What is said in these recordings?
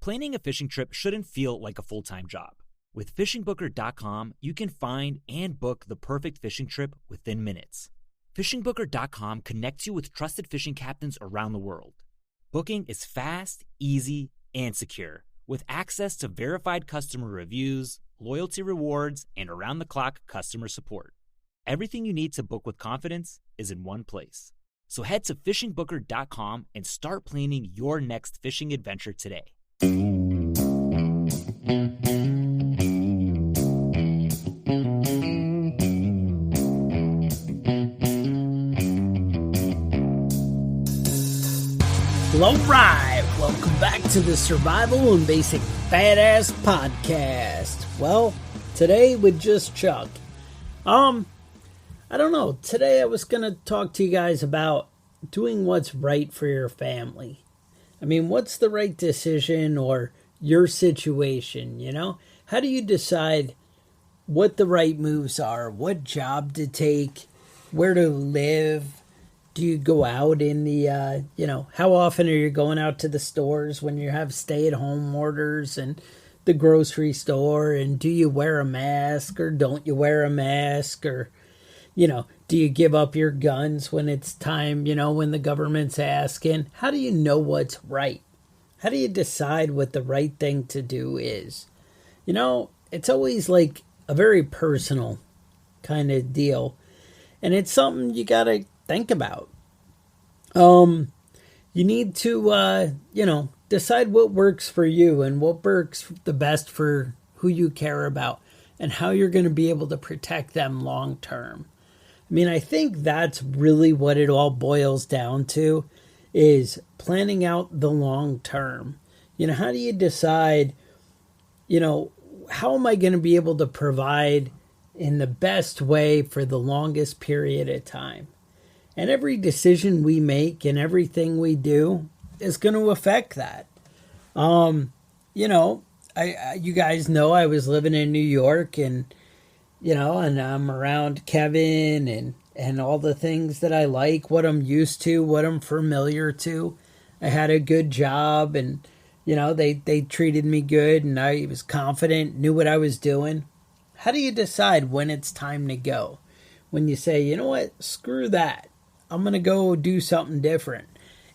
Planning a fishing trip shouldn't feel like a full-time job. With FishingBooker.com, you can find and book the perfect fishing trip within minutes. FishingBooker.com connects you with trusted fishing captains around the world. Booking is fast, easy, and secure, with access to verified customer reviews, loyalty rewards, and around-the-clock customer support. Everything you need to book with confidence is in one place. So head to FishingBooker.com and start planning your next fishing adventure today. All right, welcome back to the Survival and Basic Badass Podcast. Well, today with just Chuck. I don't know. Today I was going to talk to you guys about doing what's right for your family. I mean, what's the right decision or your situation, you know? How do you decide what the right moves are, what job to take, where to live? Do you go out in the, how often are you going out to the stores when you have stay-at-home orders and the grocery store? And do you wear a mask or don't you wear a mask? Or, do you give up your guns when it's time, when the government's asking? How do you know what's right? How do you decide what the right thing to do is? It's always like a very personal kind of deal. And it's something you got to think about. You need to, decide what works for you and what works the best for who you care about and how you're going to be able to protect them long term. I mean, I think that's really what it all boils down to, is planning out the long term. How do you decide, how am I going to be able to provide in the best way for the longest period of time? And every decision we make and everything we do is going to affect that. You guys know I was living in New York and I'm around Kevin and all the things that I like, what I'm used to, what I'm familiar to. I had a good job and, they treated me good and I was confident, knew what I was doing. How do you decide when it's time to go? When you say, you know what, screw that. I'm going to go do something different.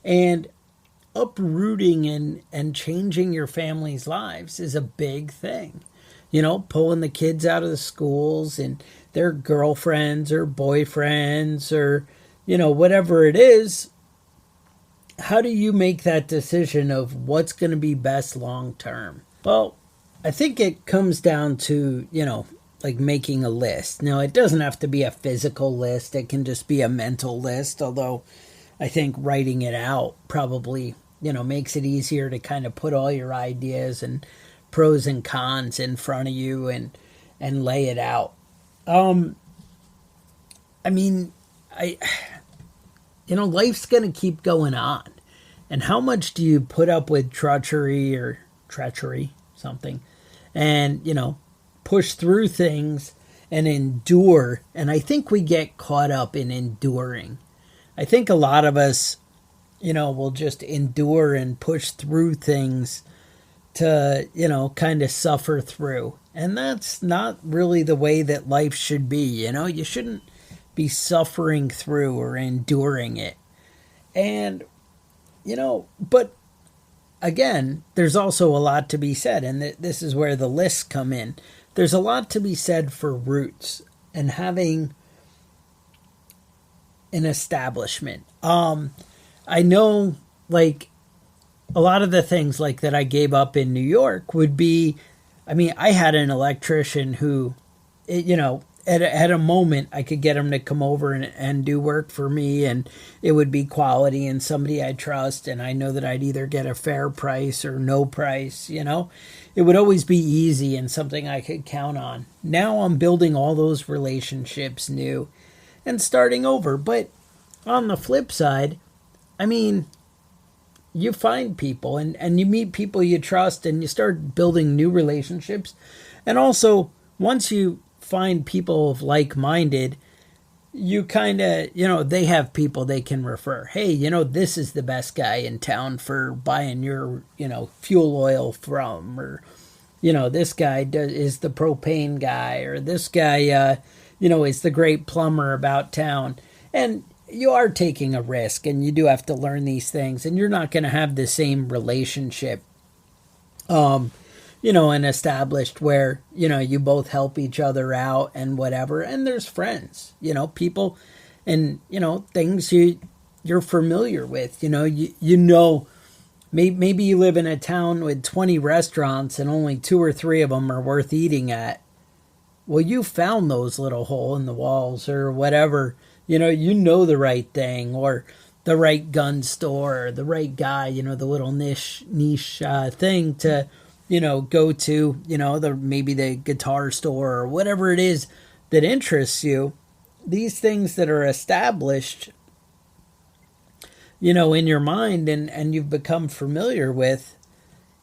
And uprooting and changing your family's lives is a big thing. Pulling the kids out of the schools and their girlfriends or boyfriends or, whatever it is. How do you make that decision of what's going to be best long term? Well, I think it comes down to, like making a list. Now, it doesn't have to be a physical list. It can just be a mental list, although I think writing it out probably, makes it easier to kind of put all your ideas and pros and cons in front of you and lay it out. Life's going to keep going on. And how much do you put up with treachery, something, and, push through things and endure? And I think we get caught up in enduring. I think a lot of us, will just endure and push through things to, kind of suffer through. And that's not really the way that life should be. You shouldn't be suffering through or enduring it. And, but again, there's also a lot to be said. And this is where the lists come in. There's a lot to be said for roots and having an establishment. I know, like, a lot of the things like that I gave up in New York would be, I had an electrician who, at a moment I could get him to come over and do work for me and it would be quality and somebody I trust and I know that I'd either get a fair price or no price, It would always be easy and something I could count on. Now I'm building all those relationships new and starting over. But on the flip side, you find people and you meet people you trust and you start building new relationships. And also, once you find people of like-minded, you kind of, they have people they can refer. Hey, this is the best guy in town for buying your, fuel oil from, or, this guy is the propane guy, or this guy, is the great plumber about town. And you are taking a risk, and you do have to learn these things, and you're not going to have the same relationship, and established where, you both help each other out and whatever. And there's friends, people and, things you're familiar with, maybe you live in a town with 20 restaurants and only 2 or 3 of them are worth eating at. Well, you found those little hole in the walls or whatever, the right thing, or the right gun store, or the right guy, the little niche thing to, go to, maybe the guitar store or whatever it is that interests you. These things that are established, in your mind and you've become familiar with,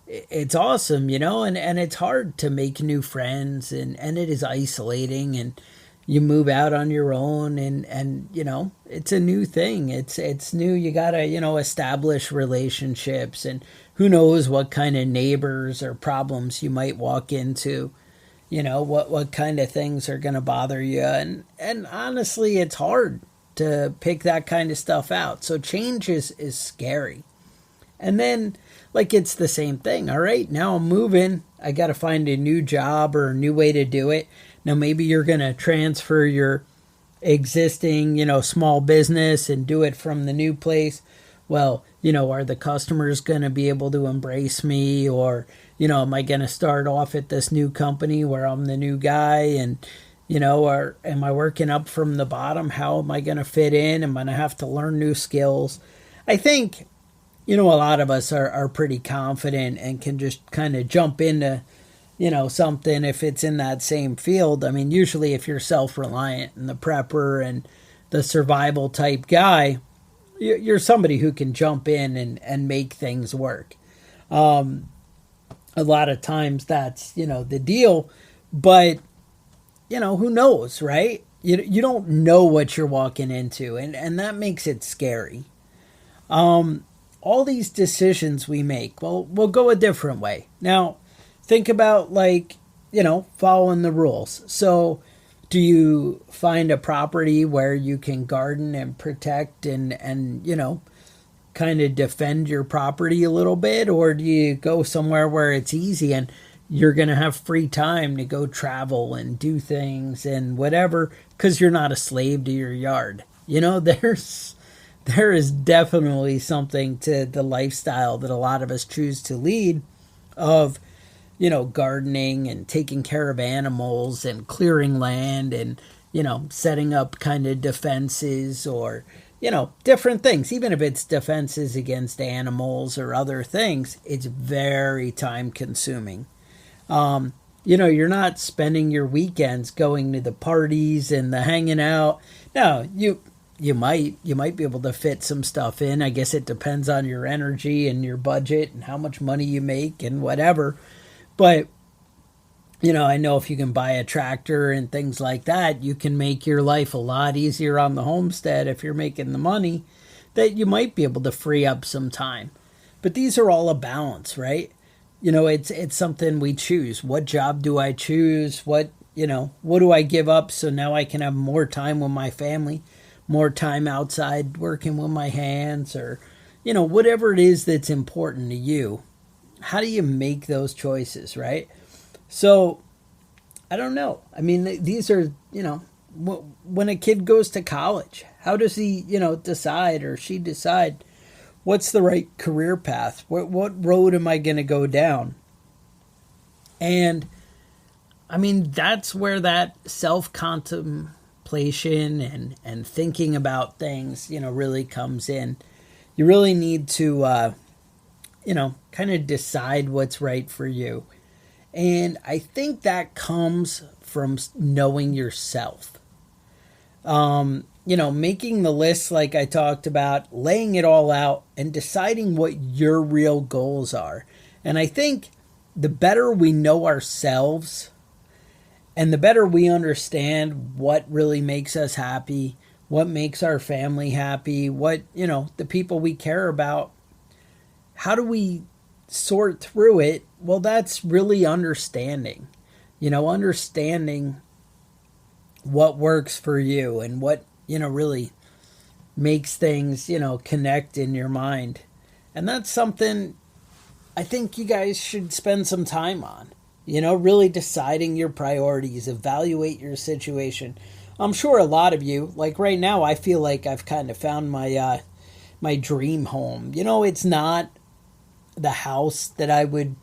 it's awesome, and it's hard to make new friends, and it is isolating, and you move out on your own, and it's a new thing. It's new. You gotta, establish relationships, and who knows what kind of neighbors or problems you might walk into, what kind of things are gonna bother you, and honestly, it's hard to pick that kind of stuff out. So change is scary. And then, like, it's the same thing. All right, now I'm moving. I got to find a new job or a new way to do it. Now, maybe you're going to transfer your existing, small business and do it from the new place. Well, are the customers going to be able to embrace me? Or, am I going to start off at this new company where I'm the new guy? And, or am I working up from the bottom? How am I going to fit in? Am I going to have to learn new skills? I think, a lot of us are pretty confident and can just kind of jump into, something if it's in that same field. I mean, usually if you're self-reliant and the prepper and the survival type guy, you're somebody who can jump in and make things work. A lot of times that's, the deal, but, who knows, right? You don't know what you're walking into, and that makes it scary. All these decisions we make, well, we'll go a different way. Now, think about, like, following the rules. So do you find a property where you can garden and protect and kind of defend your property a little bit? Or do you go somewhere where it's easy and you're going to have free time to go travel and do things and whatever because you're not a slave to your yard? There is definitely something to the lifestyle that a lot of us choose to lead of, gardening and taking care of animals and clearing land and, setting up kind of defenses or, different things. Even if it's defenses against animals or other things, it's very time consuming. You're not spending your weekends going to the parties and the hanging out. No, you might be able to fit some stuff in. I guess it depends on your energy and your budget and how much money you make and whatever. But, I know if you can buy a tractor and things like that, you can make your life a lot easier on the homestead if you're making the money, that you might be able to free up some time. But these are all a balance, right? It's something we choose. What job do I choose? What do I give up so now I can have more time with my family? More time outside working with my hands, or, whatever it is that's important to you. How do you make those choices, right? So, I don't know. I mean, these are, when a kid goes to college, how does he, decide or she decide what's the right career path? What road am I going to go down? And, I mean, that's where that self-contemplation and thinking about things, really comes in. You really need to, kind of decide what's right for you. And I think that comes from knowing yourself. Making the list like I talked about, laying it all out and deciding what your real goals are. And I think the better we know ourselves And the better we understand what really makes us happy, what makes our family happy, what, the people we care about, how do we sort through it? Well, that's really understanding, understanding what works for you and what, really makes things, connect in your mind. And that's something I think you guys should spend some time on, really deciding your priorities, evaluate your situation. I'm sure a lot of you, like right now, I feel like I've kind of found my dream home. It's not the house that I would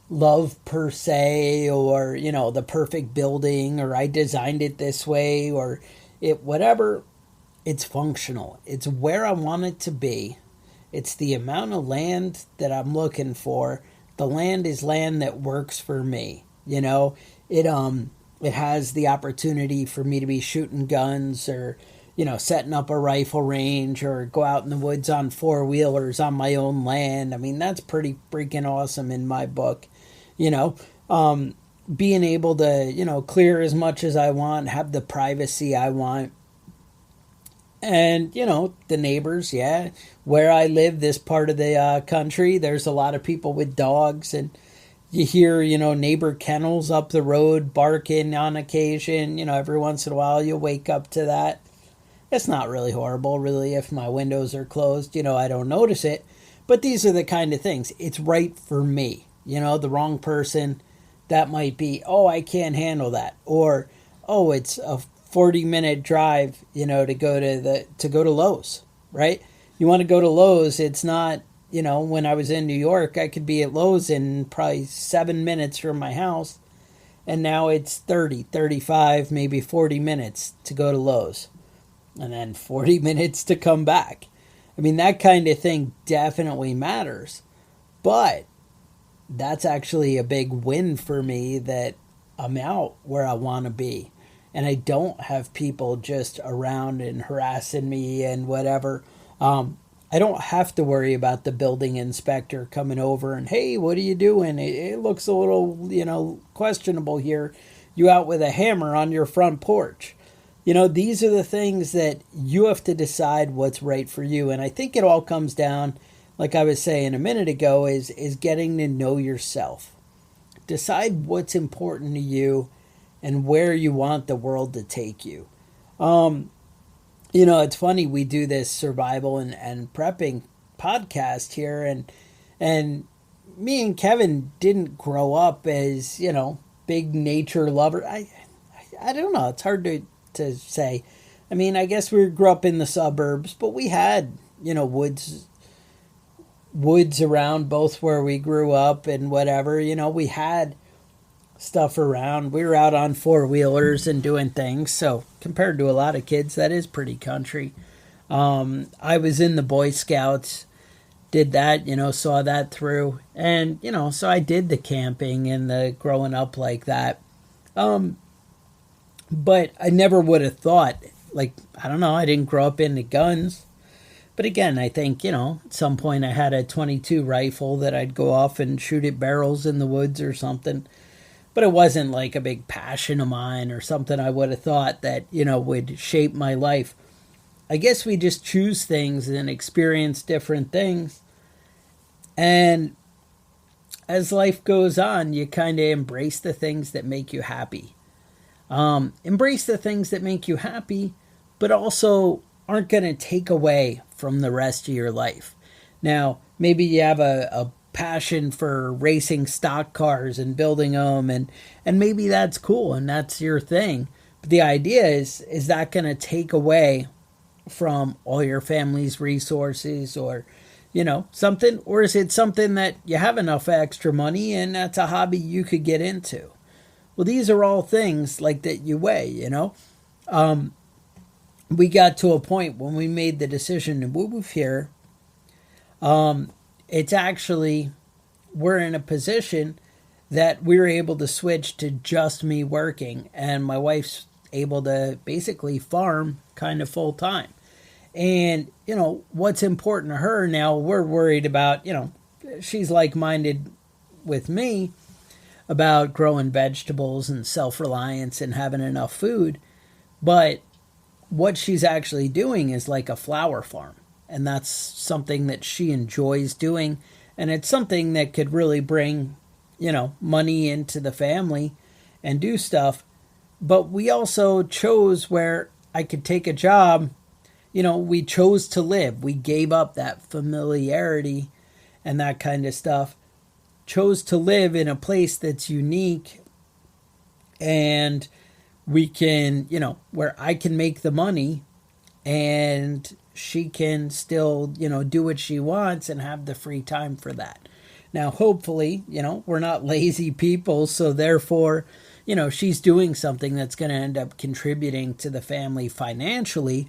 love per se, or, the perfect building, or I designed it this way, or it, whatever. It's functional. It's where I want it to be. It's the amount of land that I'm looking for. The land is land that works for me. It has the opportunity for me to be shooting guns, or, setting up a rifle range, or go out in the woods on four-wheelers on my own land. I mean, that's pretty freaking awesome in my book. Being able to, clear as much as I want, have the privacy I want. And, the neighbors, yeah. Where I live, this part of the country, there's a lot of people with dogs, and you hear, neighbor kennels up the road barking on occasion. Every once in a while you'll wake up to that. It's not really horrible, really, if my windows are closed. I don't notice it. But these are the kind of things. It's right for me. The wrong person, that might be, oh, I can't handle that. Or, oh, it's a 40-minute drive, to go to Lowe's, right? You want to go to Lowe's, it's not, when I was in New York, I could be at Lowe's in probably 7 minutes from my house, and now it's 30, 35, maybe 40 minutes to go to Lowe's, and then 40 minutes to come back. I mean, that kind of thing definitely matters, but that's actually a big win for me, that I'm out where I want to be. And I don't have people just around and harassing me and whatever. I don't have to worry about the building inspector coming over and, hey, what are you doing? It looks a little, questionable here. You out with a hammer on your front porch. These are the things that you have to decide what's right for you. And I think it all comes down, like I was saying a minute ago, is getting to know yourself. Decide what's important to you and where you want the world to take you. It's funny, we do this survival and prepping podcast here, and me and Kevin didn't grow up as, big nature lover. I don't know, it's hard to say. I mean, I guess we grew up in the suburbs, but we had, woods around both where we grew up and whatever. We had stuff around. We were out on four-wheelers and doing things. So compared to a lot of kids, that is pretty country. I was in the Boy Scouts, did that, saw that through. And, so I did the camping and the growing up like that. But I never would have thought, I don't know, I didn't grow up into guns. But again, I think, at some point I had a .22 rifle that I'd go off and shoot at barrels in the woods or something. But it wasn't like a big passion of mine or something I would have thought that, would shape my life. I guess we just choose things and experience different things. And as life goes on, you kind of embrace the things that make you happy. Embrace the things that make you happy, but also aren't going to take away from the rest of your life. Now, maybe you have a passion for racing stock cars and building them, and maybe that's cool and that's your thing. But the idea is that going to take away from all your family's resources, or something, or is it something that you have enough extra money and that's a hobby you could get into? Well, these are all things like that you weigh. We got to a point when we made the decision to move here. It's actually, we're in a position that we were able to switch to just me working, and my wife's able to basically farm kind of full time. And, what's important to her now, we're worried about, she's like-minded with me. about growing vegetables and self-reliance and having enough food. But what she's actually doing is like a flower farm. And that's something that she enjoys doing. And it's something that could really bring, money into the family and do stuff. But we also chose where I could take a job. We chose to live. We gave up that familiarity and that kind of stuff. Chose to live in a place that's unique, and we can, where I can make the money and she can still, do what she wants and have the free time for that. Now, hopefully, we're not lazy people, so therefore, she's doing something that's going to end up contributing to the family financially.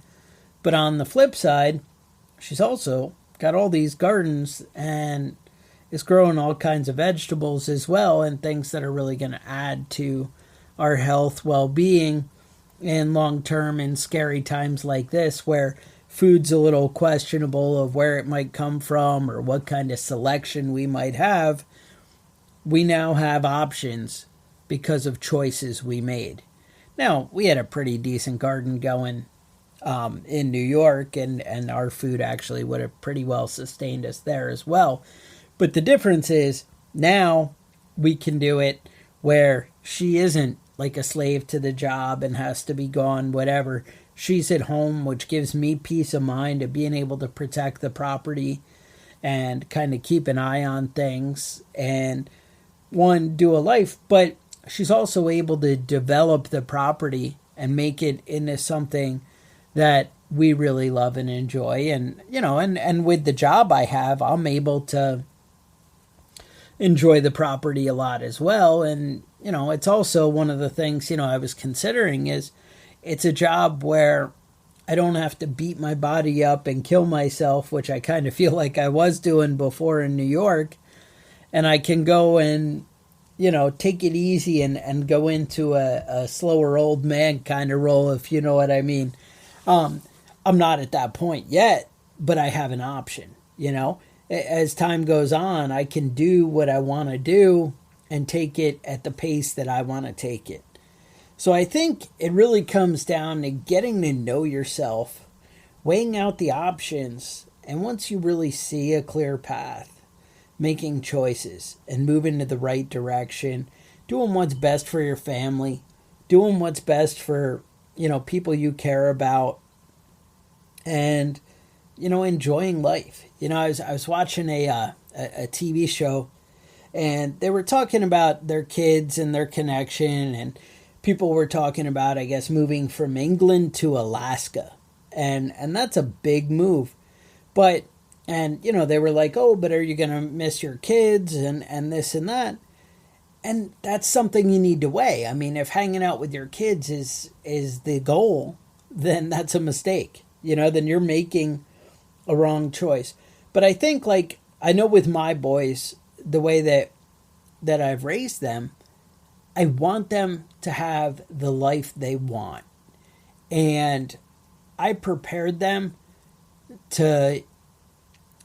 But on the flip side, she's also got all these gardens and is growing all kinds of vegetables as well, and things that are really going to add to our health, well-being, and long-term in scary times like this where food's a little questionable of where it might come from or what kind of selection we might have. We now have options because of choices we made. Now, we had a pretty decent garden going in New York, and our food actually would have pretty well sustained us there as well. But the difference is now we can do it where she isn't like a slave to the job and has to be gone, whatever. She's at home, which gives me peace of mind of being able to protect the property and kind of keep an eye on things and do a life. But she's also able to develop the property and make it into something that we really love and enjoy. And, and with the job I have, I'm able to enjoy the property a lot as well. And, it's also one of the things, I was considering is it's a job where I don't have to beat my body up and kill myself, which I kind of feel like I was doing before in New York. And I can go and, take it easy and go into a slower old man kind of role, if you know what I mean. I'm not at that point yet, but I have an option, As time goes on, I can do what I want to do and take it at the pace that I want to take it. So I think it really comes down to getting to know yourself, weighing out the options, and once you really see a clear path, making choices and moving to the right direction, doing what's best for your family, doing what's best for, people you care about, and, enjoying life. I was watching a TV show, and they were talking about their kids and their connection, and people were talking about, I guess, moving from England to Alaska. And that's a big move. But, they were like, oh, but are you going to miss your kids and this and that? And that's something you need to weigh. I mean, if hanging out with your kids is the goal, then that's a mistake. Then you're making a wrong choice. But I think, I know with my boys, the way that I've raised them, I want them to have the life they want. And I prepared them to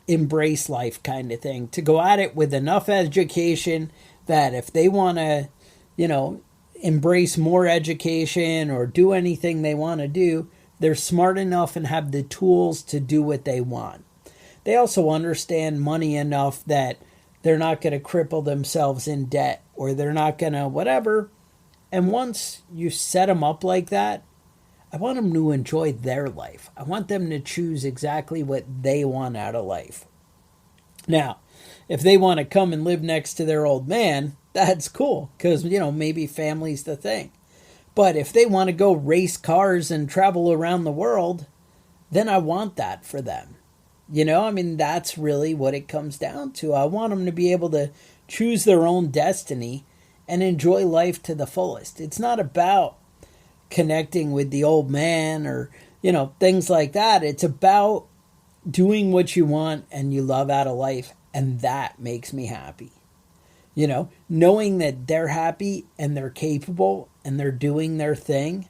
embrace life kind of thing, to go at it with enough education that if they want to, embrace more education or do anything they want to do, they're smart enough and have the tools to do what they want. They also understand money enough that they're not going to cripple themselves in debt or they're not going to whatever. And once you set them up like that, I want them to enjoy their life. I want them to choose exactly what they want out of life. Now, if they want to come and live next to their old man, that's cool because, maybe family's the thing. But if they want to go race cars and travel around the world, then I want that for them. That's really what it comes down to. I want them to be able to choose their own destiny and enjoy life to the fullest. It's not about connecting with the old man or, things like that. It's about doing what you want and you love out of life. And that makes me happy. Knowing that they're happy and they're capable and they're doing their thing.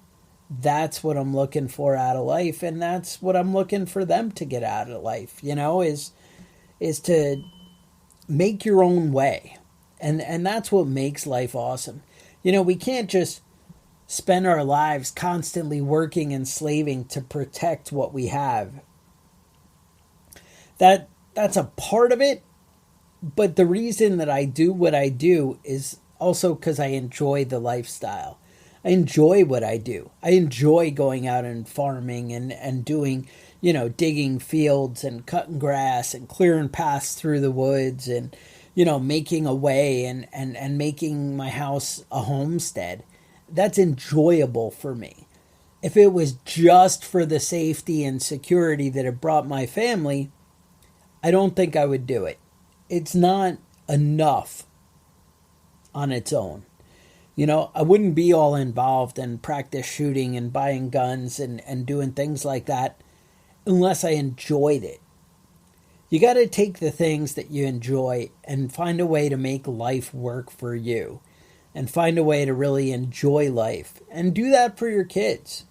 That's what I'm looking for out of life. And that's what I'm looking for them to get out of life, is to make your own way. And that's what makes life awesome. We can't just spend our lives constantly working and slaving to protect what we have. That's a part of it, but the reason that I do what I do is also because I enjoy the lifestyle. I enjoy what I do. I enjoy going out and farming and doing, digging fields and cutting grass and clearing paths through the woods and, making a way and making my house a homestead. That's enjoyable for me. If it was just for the safety and security that it brought my family, I don't think I would do it. It's not enough on its own. I wouldn't be all involved in practice shooting and buying guns and doing things like that unless I enjoyed it. You got to take the things that you enjoy and find a way to make life work for you and find a way to really enjoy life and do that for your kids.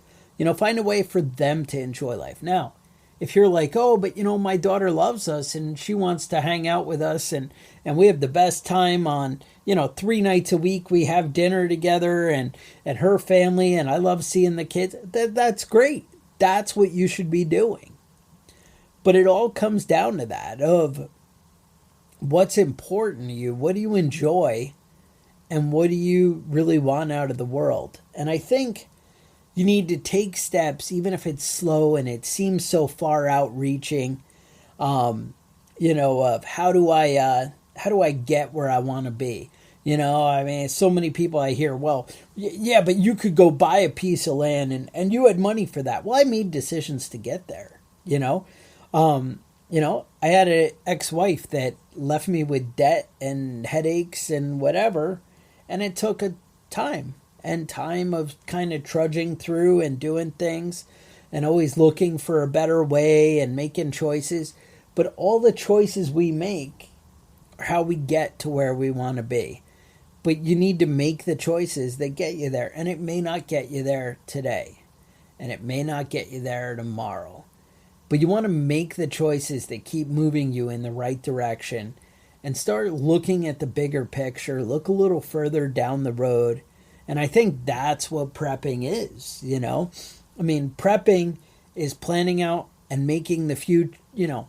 Find a way for them to enjoy life. Now, if you're like, oh, but my daughter loves us and she wants to hang out with us and we have the best time on, 3 nights a week, we have dinner together and her family and I love seeing the kids. That's great. That's what you should be doing. But it all comes down to that of what's important to you, what do you enjoy, and what do you really want out of the world? And I think you need to take steps, even if it's slow and it seems so far out reaching, of how do I get where I want to be? So many people I hear, well, yeah, but you could go buy a piece of land and you had money for that. Well, I made decisions to get there, I had an ex-wife that left me with debt and headaches and whatever, and it took a time of kind of trudging through and doing things and always looking for a better way and making choices. But all the choices we make are how we get to where we want to be. But you need to make the choices that get you there. And it may not get you there today. And it may not get you there tomorrow. But you want to make the choices that keep moving you in the right direction and start looking at the bigger picture. Look a little further down the road. And I think that's what prepping is, prepping is planning out and making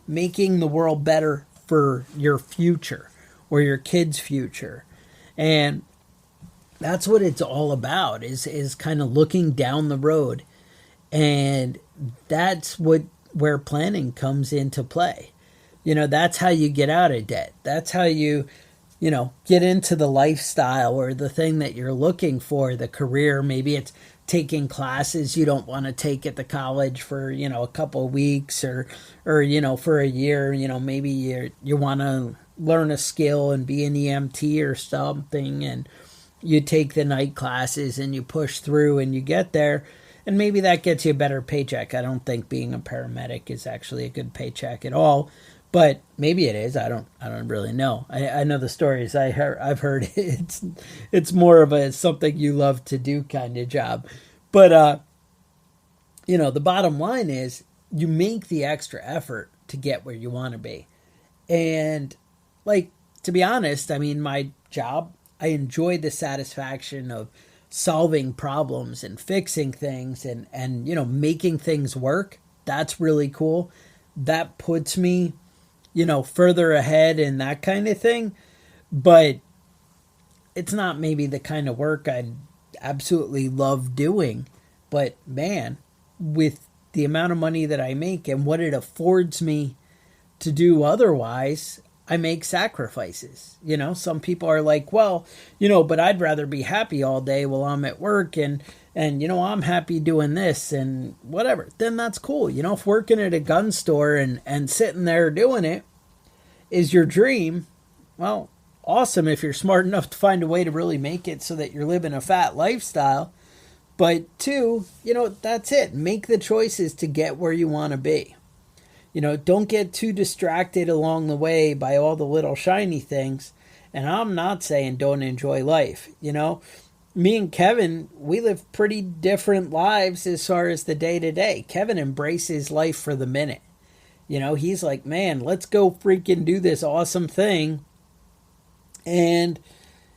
making the world better for your future or your kids' future. And that's what it's all about is kind of looking down the road. And that's where planning comes into play. That's how you get out of debt. That's how you get into the lifestyle or the thing that you're looking for, the career. Maybe it's taking classes you don't want to take at the college for, a couple of weeks or for a year. Maybe you want to learn a skill and be an EMT or something, and you take the night classes and you push through and you get there. And maybe that gets you a better paycheck. I don't think being a paramedic is actually a good paycheck at all. But maybe it is. I don't really know. I know the stories I've heard. It's more of a something you love to do kind of job. But the bottom line is you make the extra effort to get where you want to be. And to be honest, my job, I enjoy the satisfaction of solving problems and fixing things and making things work. That's really cool. That puts me further ahead and that kind of thing. But it's not maybe the kind of work I'd absolutely love doing. But man, with the amount of money that I make and what it affords me to do otherwise, I make sacrifices. Some people are like, well, but I'd rather be happy all day while I'm at work and I'm happy doing this and whatever. Then that's cool. If working at a gun store and sitting there doing it is your dream, well, awesome if you're smart enough to find a way to really make it so that you're living a fat lifestyle. But two, that's it. Make the choices to get where you want to be. Don't get too distracted along the way by all the little shiny things. And I'm not saying don't enjoy life. Me and Kevin, we live pretty different lives as far as the day-to-day. Kevin embraces life for the minute. He's like, man, let's go freaking do this awesome thing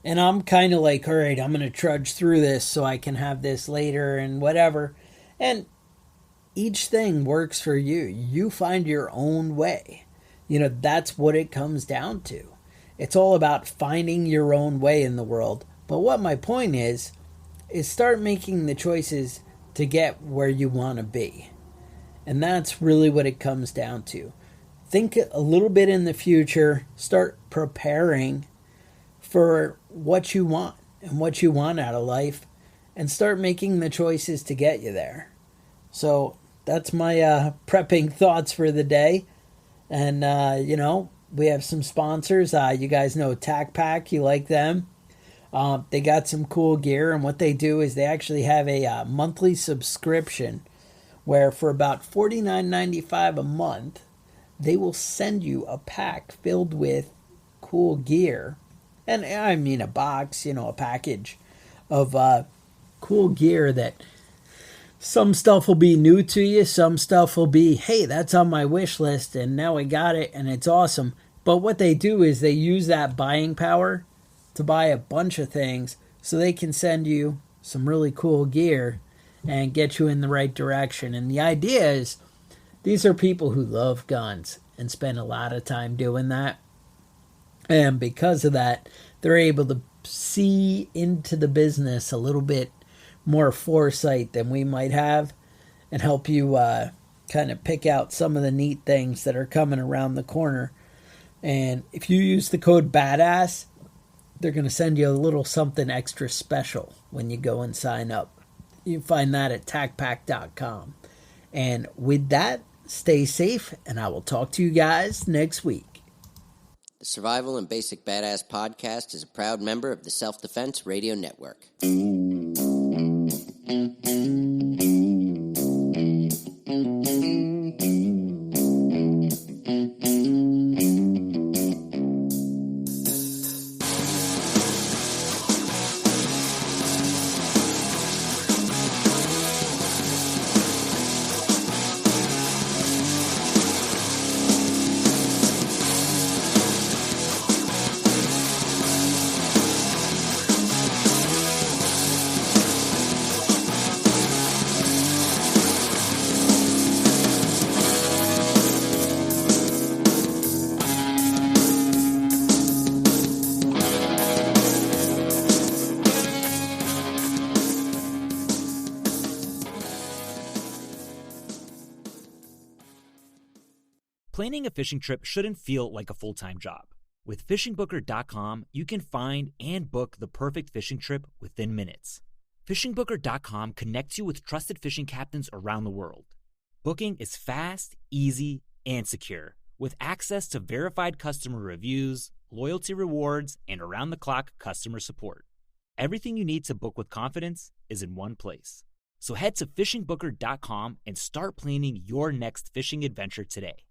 And I'm kind of like, all right, I'm going to trudge through this so I can have this later and whatever. And each thing works for you. You find your own way. That's what it comes down to. It's all about finding your own way in the world. But what my point is start making the choices to get where you want to be. And that's really what it comes down to. Think a little bit in the future. Start preparing for what you want and what you want out of life. And start making the choices to get you there. So that's my prepping thoughts for the day. And, we have some sponsors. You guys know Tac Pack. You like them. They got some cool gear. And what they do is they actually have a monthly subscription where for about $49.95 a month, they will send you a pack filled with cool gear. And I mean a box, a package of cool gear that some stuff will be new to you. Some stuff will be, hey, that's on my wish list and now I got it and it's awesome. But what they do is they use that buying power to buy a bunch of things so they can send you some really cool gear and get you in the right direction. And the idea is these are people who love guns and spend a lot of time doing that. And because of that, they're able to see into the business a little bit more foresight than we might have and help you kind of pick out some of the neat things that are coming around the corner. And if you use the code BADASS, they're going to send you a little something extra special when you go and sign up. You can find that at tacpack.com. And with that, stay safe, and I will talk to you guys next week. The Survival and Basic Badass Podcast is a proud member of the Self-Defense Radio Network. Planning a fishing trip shouldn't feel like a full-time job. With FishingBooker.com, you can find and book the perfect fishing trip within minutes. FishingBooker.com connects you with trusted fishing captains around the world. Booking is fast, easy, and secure, with access to verified customer reviews, loyalty rewards, and around-the-clock customer support. Everything you need to book with confidence is in one place. So head to FishingBooker.com and start planning your next fishing adventure today.